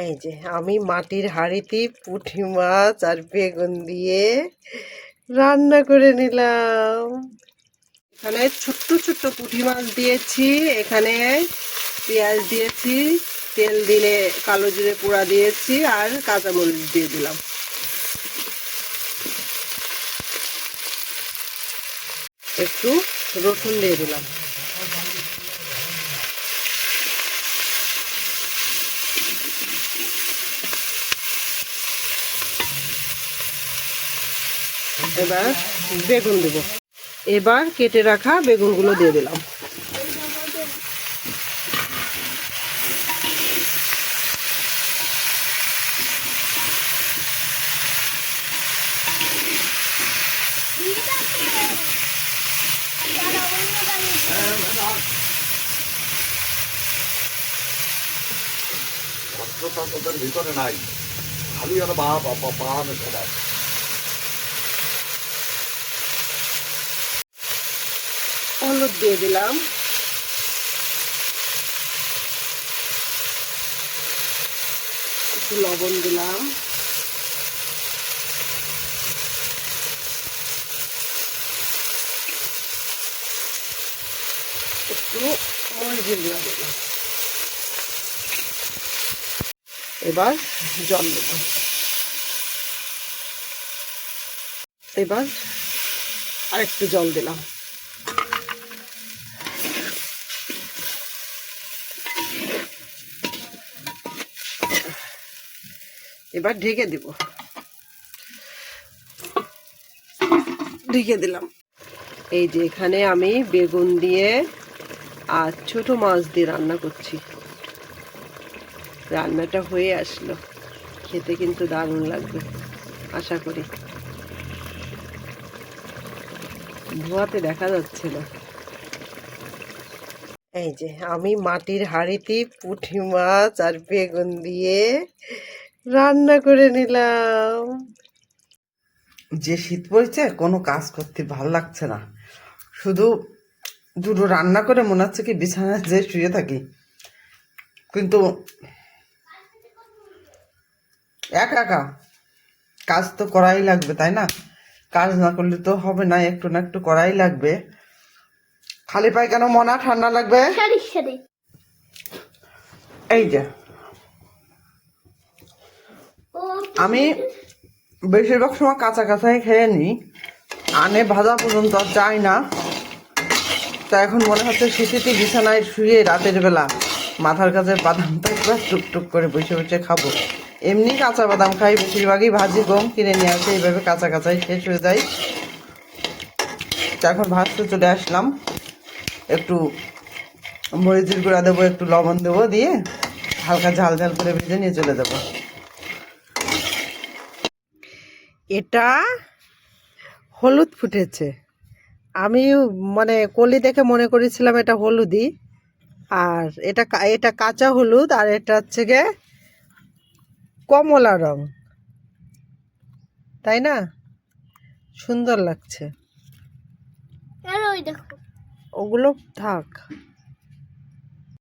এই যে আমি মাটির হাঁড়িতে পুঁটি মাছ আর বেগুন দিয়ে রান্না করে নিলাম। এখানে ছোট্ট ছোট্ট পুঁটি মাছ দিয়েছি, এখানে পেঁয়াজ দিয়েছি, তেল দিলে কালো জিরে পোড়া দিয়েছি আর কাঁচামরিচ দিয়ে দিলাম, একটু রসুন দিয়ে দিলাম। এবার বেগুন দেব, এবার কেটে রাখা বেগুনগুলো দিয়ে দিলাম। ভিতরে নাই, আমি হলুদ দিয়ে দিলাম, একটু লবণ দিলাম, একটু মরিচের গুঁড়া দিলাম। এবার জল দেব, এবার আরেকটু জল দিলাম। এবার ঢেকে দিব, ঢেকে দিলাম। এই যে এখানে আমি বেগুন দিয়ে আর ছোট মাছ দিয়ে রান্না করছি। রান্নাটা হয়ে আসলো, খেতে কিন্তু দারুণ লাগবে আশা করি। ধোয়াতে দেখা যাচ্ছে না। এই যে আমি মাটির হাঁড়িতে পুঁটি মাছ আর বেগুন দিয়ে রান্না করে নিলাম। যে শীত পড়েছে কোনো কাজ করতে ভাল লাগছে না, শুধু দুটো রান্না করে মনে হচ্ছে কি বিছানায় যে শুয়ে থাকি, কিন্তু একা একা কাজ তো করাই লাগবে, তাই না? কাজ না করলে তো হবে না, একটু না একটু করাই লাগবে। খালি পায়ে কেন মনা, ঠান্ডা লাগবে। এই যে আমি বেশিরভাগ সময় কাঁচা কাঁচাই খেয়ে নিই, আনে ভাজা পর্যন্ত আর চাই না। তা এখন মনে হচ্ছে শীতেতে বিছানায় শুয়ে রাতের বেলা মাথার কাছে বাদামটা একবার টুকটুক করে বসে বসে খাবো। এমনি কাঁচা বাদাম খাই, বেশিরভাগই ভাজি গম কিনে নিয়ে আসে, এইভাবে কাঁচা কাঁচাই শেষ হয়ে যায়। তা এখন ভাজতে চলে আসলাম, একটু মরিচের গুঁড়া দেবো, একটু লবণ দেবো, দিয়ে হালকা ঝাল ঝাল করে ভেজে নিয়ে চলে যাবো। এটা হলুদ ফুটেছে, আমি মানে কলি দেখে মনে করেছিলাম এটা হলুদই, আর এটা এটা কাঁচা হলুদ, আর এটা হচ্ছে গিয়ে কমলা রং, তাই না? সুন্দর লাগছে। ওগুলো থাক।